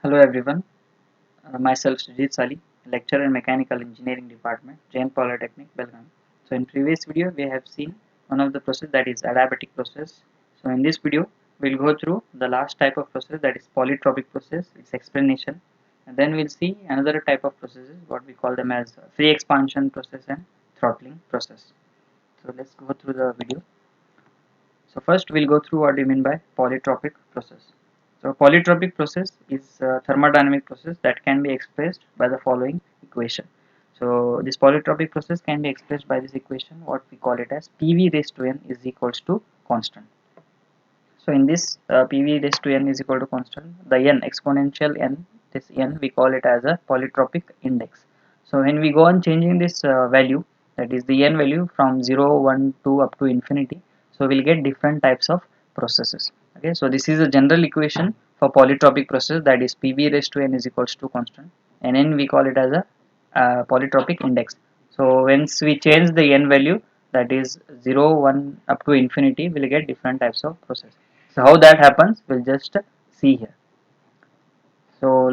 Hello everyone, myself Sujit Sali, lecturer in Mechanical Engineering Department, Jain Polytechnic, Belgaum. So in previous video we have seen one of the process that is adiabatic process. So in this video we'll go through the last type of process that is polytropic process, its explanation, and then we'll see another type of processes what we call them as free expansion process and throttling process. So let's go through the video. So first we'll go through what we mean by polytropic process. So polytropic process is a thermodynamic process that can be expressed by the following equation. So this polytropic process can be expressed by this equation, what we call it as PV raised to n is equals to constant. So in this PV raised to n is equal to constant, the n exponential n, this n we call it as a polytropic index. So when we go on changing this value, that is the n value from 0, 1, 2 up to infinity, so we'll get different types of processes. Okay, so this is a general equation for polytropic process, that is PV raised to n is equals to constant, and n we call it as a polytropic index. So once we change the n value, that is 0, 1 up to infinity, we'll get different types of process. So how that happens, we'll just see here. So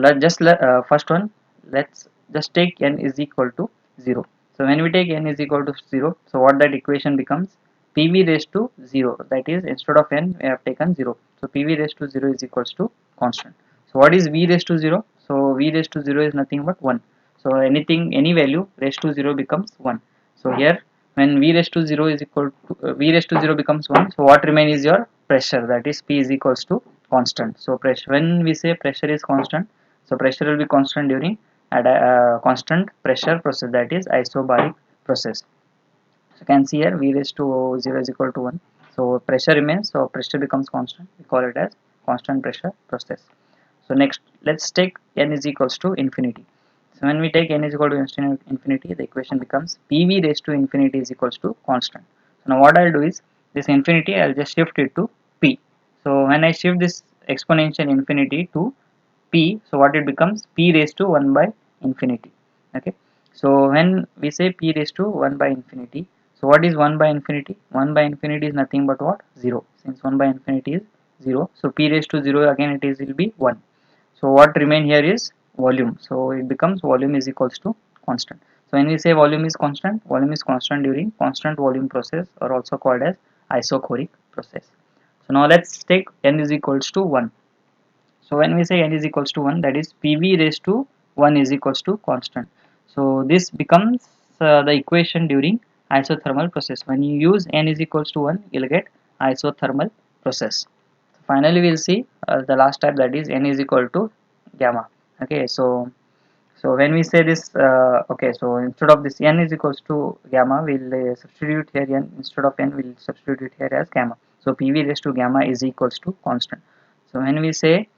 first one, let's just take n is equal to 0. So when we take n is equal to 0, so what that equation becomes, PV raised to 0, that is instead of n we have taken 0. So PV raised to 0 is equals to constant. So what is V raised to 0? So V raised to 0 is nothing but 1. So any value raised to 0 becomes 1. So here when V raised to 0 is equal to V raised to 0 becomes 1, so what remains is your pressure, that is P is equals to constant. So pressure, when we say pressure is constant, so pressure will be constant during constant pressure process, that is isobaric process. So you can see here V raised to 0 is equal to 1. So pressure remains, so pressure becomes constant. We call it as constant pressure process. So next, let's take n is equals to infinity. So when we take n is equal to infinity, the equation becomes PV raised to infinity is equals to constant. So now what I'll do is, this infinity I'll just shift it to P. So when I shift this exponential infinity to P, so what it becomes, P raised to 1 by infinity. Okay, so when we say P raised to 1 by infinity, so what is 1 by infinity? 1 by infinity is nothing but what? 0. Since 1 by infinity is 0, so P raised to 0 again it is will be 1. So what remain here is volume. So it becomes volume is equals to constant. So when we say volume is constant during constant volume process, or also called as isochoric process. So now let's take n is equals to 1. So when we say n is equals to 1, that is PV raised to 1 is equals to constant. So this becomes the equation during isothermal process. When you use n is equals to 1, you'll get isothermal process. Finally we'll see the last type, that is n is equal to gamma. Okay, so when we say this, okay, so instead of this n is equals to gamma, we'll substitute here n, instead of n we'll substitute it here as gamma. So PV raised to gamma is equals to constant. So when we say,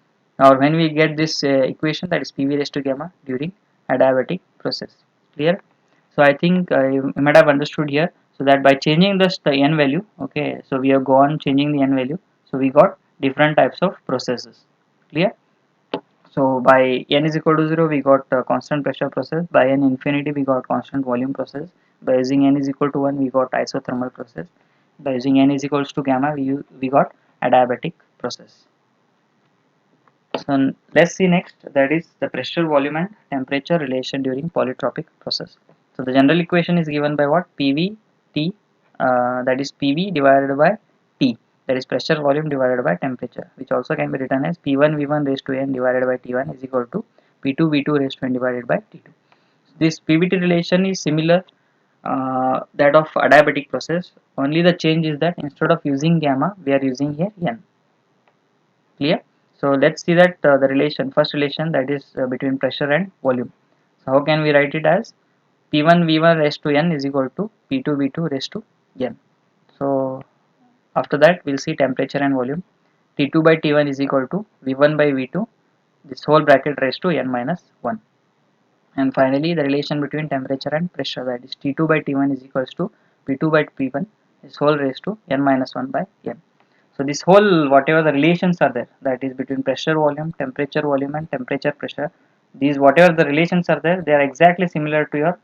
or when we get this equation, that is PV raised to gamma during adiabatic process. Clear? So I think you might have understood here. So that by changing this the n value, okay, so we have gone changing the n value, so we got different types of processes. Clear? So by n is equal to 0, we got constant pressure process. By n infinity, we got constant volume process. By using n is equal to 1, we got isothermal process. By using n is equals to gamma, we got adiabatic process. So let's see next, that is the pressure, volume and temperature relation during polytropic process. So the general equation is given by what? PV T, that is PV divided by T, that is pressure volume divided by temperature, which also can be written as P1 V1 raised to n divided by T1 is equal to P2 V2 raised to n divided by T2. This PVT relation is similar that of adiabatic process, only the change is that instead of using gamma, we are using here n. Clear? So let's see that the relation, first relation, that is between pressure and volume. So how can we write it as P1 V1 raised to n is equal to P2 V2 raised to n. So after that we'll see temperature and volume. T2 by T1 is equal to V1 by V2, this whole bracket raised to n minus 1. And finally the relation between temperature and pressure, that is T2 by T1 is equals to P2 by P1, this whole raised to n minus 1 by n. So this whole, whatever the relations are there, that is between pressure volume, temperature volume and temperature pressure, these whatever the relations are there, they are exactly similar to your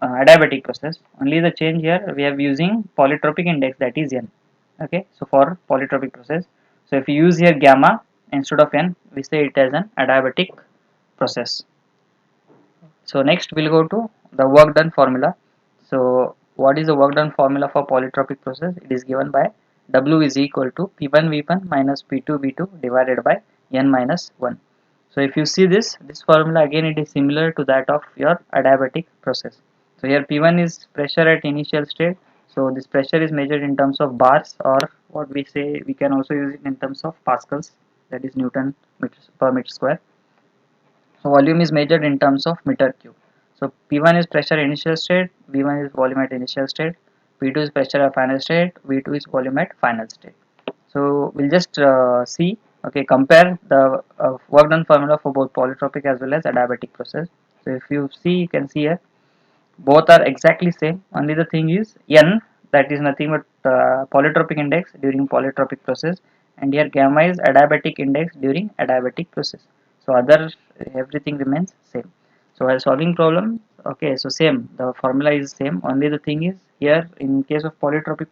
adiabatic process. Only the change here, we are using polytropic index, that is n. Okay, so for polytropic process, so if you use here gamma instead of n, we say it as an adiabatic process. So next we'll go to the work done formula. So what is the work done formula for polytropic process? It is given by W is equal to P1 V1 minus P2 V2 divided by N minus 1. So if you see this formula again, it is similar to that of your adiabatic process. So here P1 is pressure at initial state. So this pressure is measured in terms of bars, or what we say, we can also use it in terms of pascals, that is Newton per meter square. So volume is measured in terms of meter cube. So P1 is pressure initial state, V1 is volume at initial state, P2 is pressure at final state, V2 is volume at final state. So we'll just see, okay, compare the work done formula for both polytropic as well as adiabatic process. So if you see, you can see here both are exactly same. Only the thing is N, that is nothing but polytropic index during polytropic process, and here gamma is adiabatic index during adiabatic process. So other everything remains same. So while solving problem, okay, so same, the formula is same. Only the thing is here in case of polytropic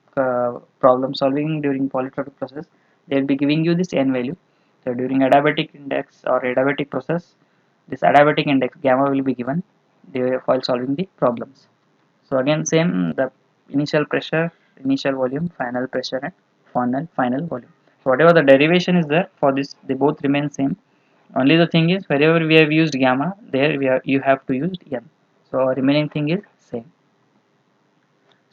problem solving during polytropic process, they will be giving you this N value. So during adiabatic index or adiabatic process, this adiabatic index gamma will be given while solving the problems. So again same, the initial pressure, initial volume, final pressure and final volume. So whatever the derivation is there for this, they both remain same. Only the thing is wherever we have used gamma, there you have to use n. So remaining thing is same.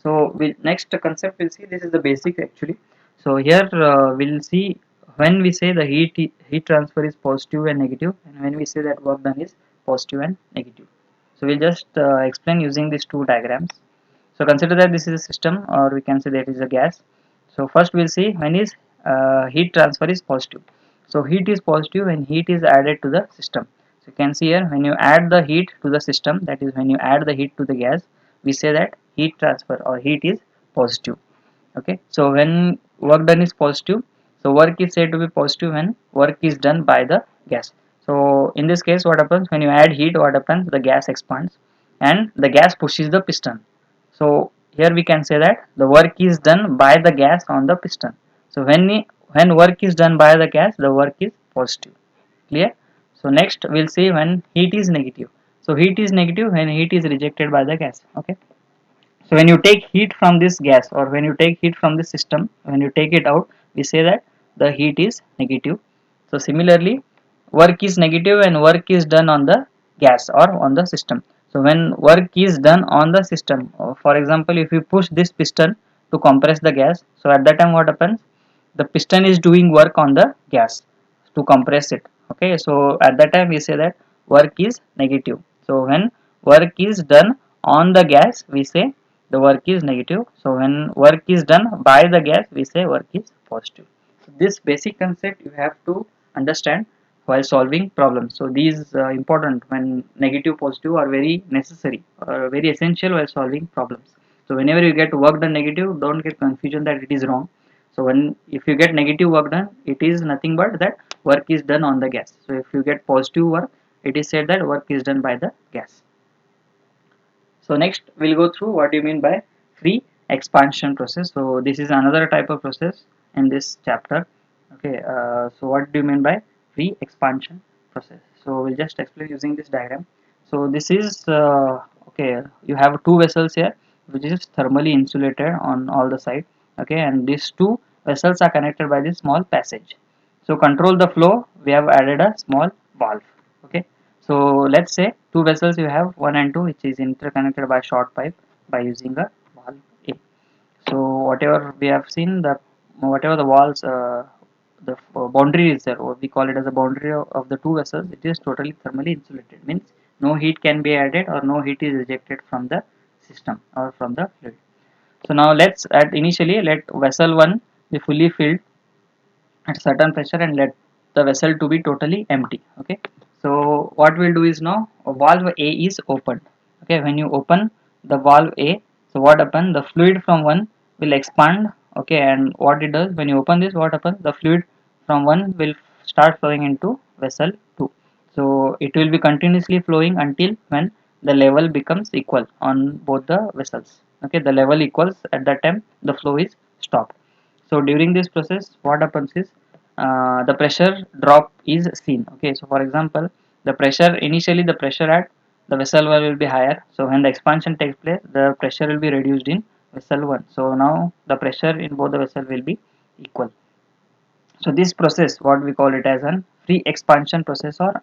So next concept we'll see, this is the basic actually. So here we'll see when we say the heat transfer is positive and negative, and when we say that work done is positive and negative. So we'll just explain using these two diagrams. So consider that this is a system, or we can say that is a gas. So first we'll see when is heat transfer is positive. So heat is positive when heat is added to the system. So you can see here when you add the heat to the system, that is when you add the heat to the gas, we say that heat transfer or heat is positive. Okay, so when work done is positive, so work is said to be positive when work is done by the gas. So in this case, what happens when you add heat, what happens, the gas expands and the gas pushes the piston. So here we can say that the work is done by the gas on the piston. So when work is done by the gas, the work is positive. Clear? So next we'll see when heat is negative. So heat is negative when heat is rejected by the gas. Okay, so when you take heat from this gas, or when you take heat from the system, when you take it out, we say that the heat is negative. So similarly, work is negative when work is done on the gas or on the system. So when work is done on the system, for example, if you push this piston to compress the gas, so at that time what happens? The piston is doing work on the gas to compress it. Okay, so at that time we say that work is negative. So when work is done on the gas, we say the work is negative. So when work is done by the gas, we say work is positive. So this basic concept you have to understand while solving problems. So these important, when negative positive are very necessary or very essential while solving problems. So whenever you get work done negative, don't get confusion that it is wrong. So when if you get negative work done, it is nothing but that work is done on the gas. So if you get positive work, it is said that work is done by the gas. So next we'll go through what do you mean by free expansion process. So this is another type of process in this chapter. Okay, so what do you mean by free expansion process? So we'll just explain using this diagram. So this is okay, you have two vessels here which is thermally insulated on all the side. Okay, and these two vessels are connected by this small passage. So control the flow, we have added a small valve. Okay, so let's say two vessels you have, one and two, which is interconnected by short pipe by using a valve A. So whatever we have seen, the whatever the walls, the boundary is there, or we call it as a boundary of the two vessels, it is totally thermally insulated. Means no heat can be added or no heat is ejected from the system or from the fluid. So now let's initially let vessel 1 be fully filled at certain pressure and let the vessel to be totally empty. Okay, so what we'll do is now valve A is opened. Okay, when you open the valve A, so what happens, the fluid from one will expand. Okay, and what it does when you open this, what happens, the fluid from one will start flowing into vessel 2. So it will be continuously flowing until when the level becomes equal on both the vessels. Okay, the level equals, at that time the flow is stopped. So during this process what happens is the pressure drop is seen. Okay, so for example, The pressure, initially the pressure at the vessel 1 will be higher. So when the expansion takes place, the pressure will be reduced in vessel 1. So now the pressure in both the vessel will be equal. So this process, what we call it as an free expansion process or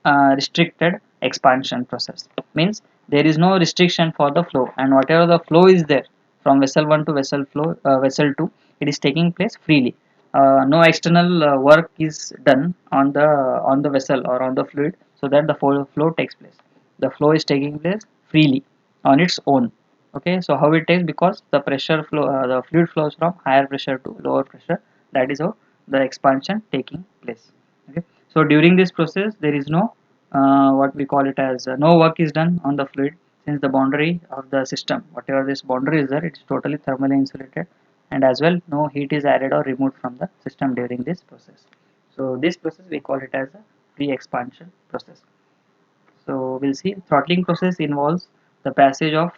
unrestricted expansion process. Means there is no restriction for the flow, and whatever the flow is there from vessel 1 to vessel 2, it is taking place freely. No external work is done on the vessel or on the fluid, so that the flow takes place. The flow is taking place freely on its own. Okay, so how it takes, because the pressure flow, the fluid flows from higher pressure to lower pressure. That is how the expansion taking place. Okay, so during this process there is no what we call it as no work is done on the fluid, since the boundary of the system, whatever this boundary is there, it is totally thermally insulated, and as well no heat is added or removed from the system during this process. So this process we call it as a free expansion process. So we'll see throttling process involves the passage of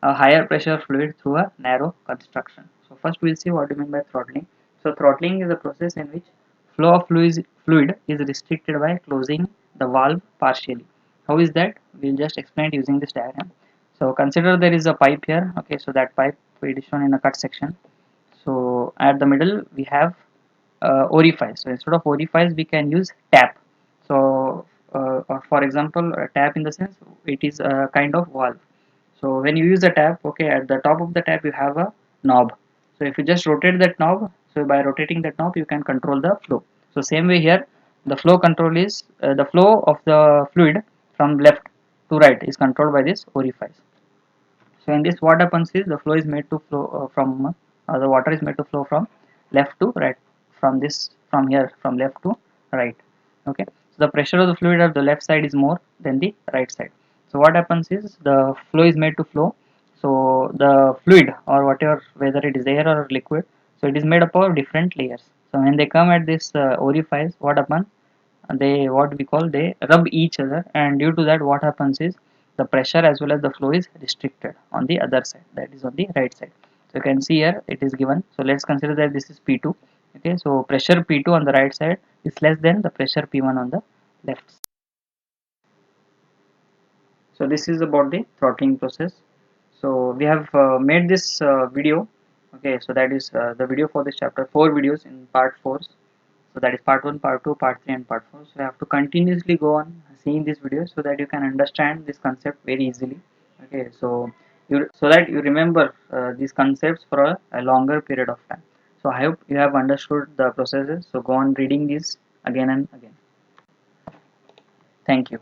a higher pressure fluid through a narrow construction. So first we'll see what we mean by throttling. So throttling is a process in which flow of fluid is restricted by closing the valve partially. How is that? We'll just explain it using this diagram. So consider there is a pipe here. Okay, so that pipe it is shown in a cut section. So at the middle we have orifice. So instead of orifice we can use tap. So for example, a tap in the sense it is a kind of valve. So when you use the tap, okay, at the top of the tap you have a knob. So if you just rotate that knob, so by rotating that knob you can control the flow. So same way here, the flow control is the flow of the fluid from left to right is controlled by this orifice. So in this, what happens is the flow is made to flow the water is made to flow from left to right, from here from left to right. Okay, so the pressure of the fluid at the left side is more than the right side. So what happens is the flow is made to flow. So the fluid or whatever, whether it is air or liquid, so it is made up of different layers. So when they come at this orifice, what happens, they, what we call, they rub each other, and due to that what happens is the pressure as well as the flow is restricted on the other side, that is on the right side. So you can see here it is given. So let's consider that this is P2. Okay, so pressure P2 on the right side is less than the pressure P1 on the left side. So this is about the throttling process. So we have made this video. Okay, so that is the video for this chapter, 4 videos in part 4. So that is part 1, part 2, part 3 and part 4. So you have to continuously go on seeing this video so that you can understand this concept very easily. Okay, so so that you remember these concepts for a longer period of time. So I hope you have understood the processes. So go on reading these again and again. Thank you.